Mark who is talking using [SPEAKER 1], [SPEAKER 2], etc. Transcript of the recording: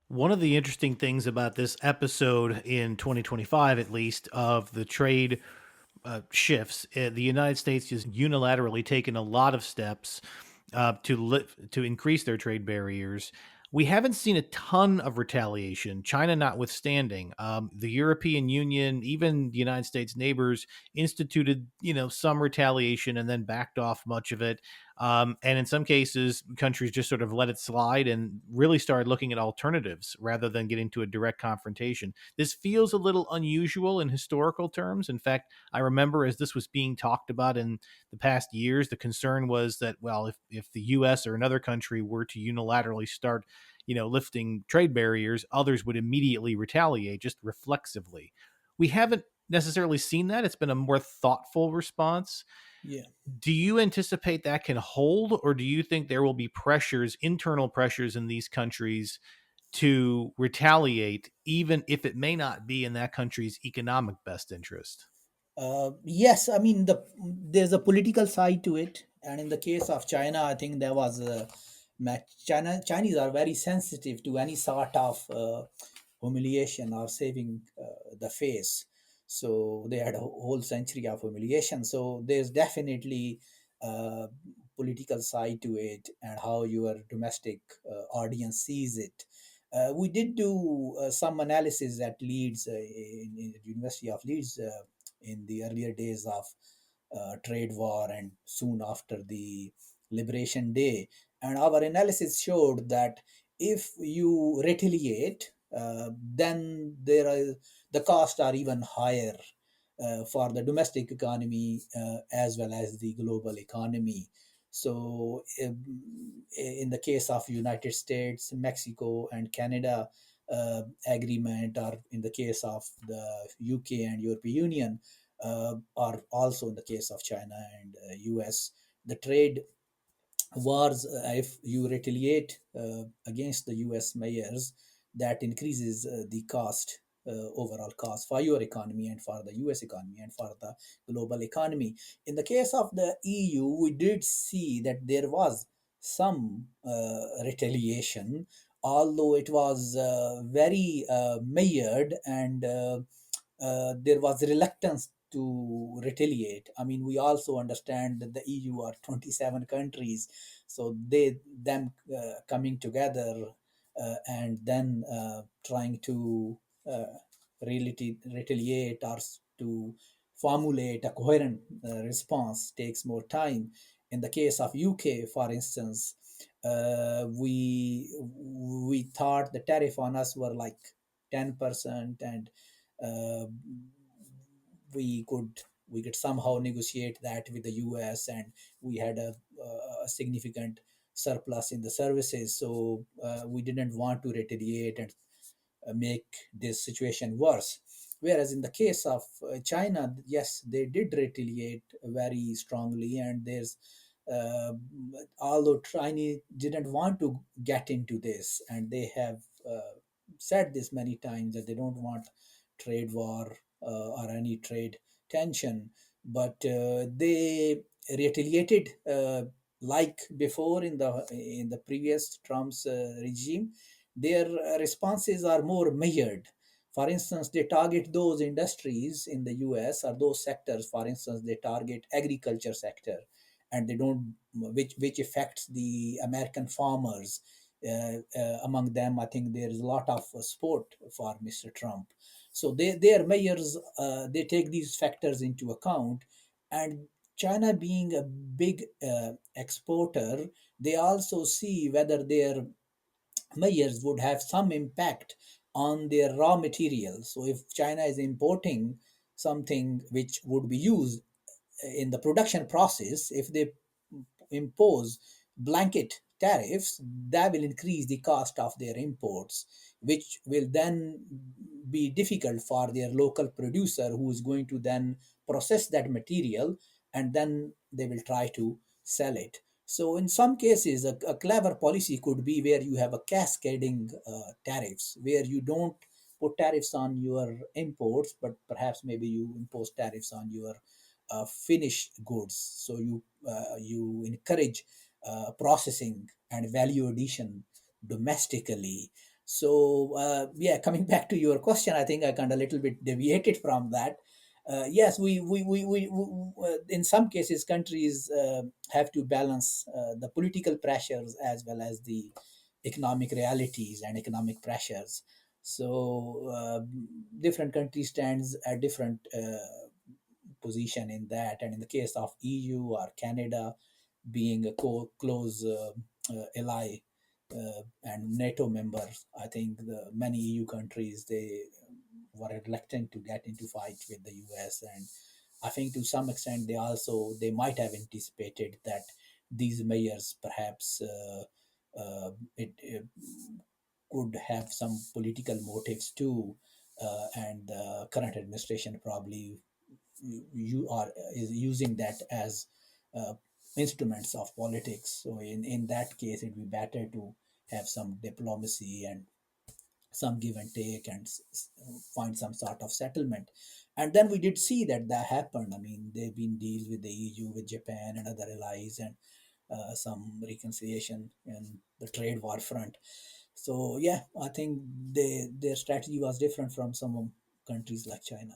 [SPEAKER 1] One of the interesting things about this episode in 2025, at least, of the trade shifts, the United States has unilaterally taken a lot of steps to increase their trade barriers. We haven't seen a ton of retaliation, China notwithstanding. The European Union, even the United States neighbors, instituted some retaliation and then backed off much of it. And in some cases, countries just sort of let it slide and really started looking at alternatives rather than getting to a direct confrontation. This feels a little unusual in historical terms. In fact, I remember as this was being talked about in the past years, the concern was that, well, if the US or another country were to unilaterally start, lifting trade barriers, others would immediately retaliate just reflexively. We haven't necessarily seen that. It's been a more thoughtful response.
[SPEAKER 2] Yeah.
[SPEAKER 1] Do you anticipate that can hold, or do you think there will be pressures, internal pressures in these countries to retaliate, even if it may not be in that country's economic best interest?
[SPEAKER 2] Yes, I mean there's a political side to it, and in the case of China, I think there was a Chinese are very sensitive to any sort of humiliation or saving the face. So they had a whole century of humiliation. So there's definitely a political side to it, and how your domestic audience sees it. We did do some analysis at Leeds, in the University of Leeds, in the earlier days of trade war and soon after the Liberation Day. And our analysis showed that if you retaliate, then the costs are even higher for the domestic economy as well as the global economy. So, in the case of United States, Mexico, and Canada agreement, or in the case of the UK and European Union, or also in the case of China and US, the trade wars, if you retaliate against the US mayors, that increases the cost, overall cost for your economy and for the US economy and for the global economy. In the case of the EU, we did see that there was some retaliation, although it was very measured, and there was reluctance to retaliate. I mean, we also understand that the EU are 27 countries, so them coming together and then trying to retaliate, or to formulate a coherent response takes more time. In the case of UK, for instance, we thought the tariff on us were like 10%, and uh, we could somehow negotiate that with the US, and we had a significant surplus in the services. So we didn't want to retaliate and make this situation worse. Whereas in the case of China, yes, they did retaliate very strongly, and there's uh, although China didn't want to get into this, and they have said this many times that they don't want trade war or any trade tension, but they retaliated like before in the previous Trump's regime. Their responses are more measured. For instance, they target those industries in the US, or those sectors. For instance, they target agriculture sector, and they don't, which affects the American farmers. Among them, I think there is a lot of support for Mr. Trump. So their measures, they take these factors into account. And China being a big exporter, they also see whether their measures would have some impact on their raw materials. So if China is importing something which would be used in the production process, if they impose blanket tariffs, that will increase the cost of their imports, which will then be difficult for their local producer, who is going to then process that material, and then they will try to sell it. So, in some cases, a clever policy could be where you have a cascading tariffs, where you don't put tariffs on your imports, but perhaps maybe you impose tariffs on your finished goods. So you encourage processing and value addition domestically. So yeah, coming back to your question, I think I kind of a little bit deviated from that. Yes, in some cases countries have to balance the political pressures as well as the economic realities and economic pressures. So different countries stands at different position in that, and in the case of EU or Canada being a close ally and NATO members, I think the many EU countries, they were reluctant to get into fight with the US, and I think to some extent they might have anticipated that these measures perhaps it could have some political motives too, and the current administration probably you are is using that as uh, instruments of politics. So in that case, it'd be better to have some diplomacy and some give and take and find some sort of settlement. And then we did see that that happened. I mean, there have been deals with the EU, with Japan and other allies, and some reconciliation in the trade war front. So yeah, I think their strategy was different from some countries like China.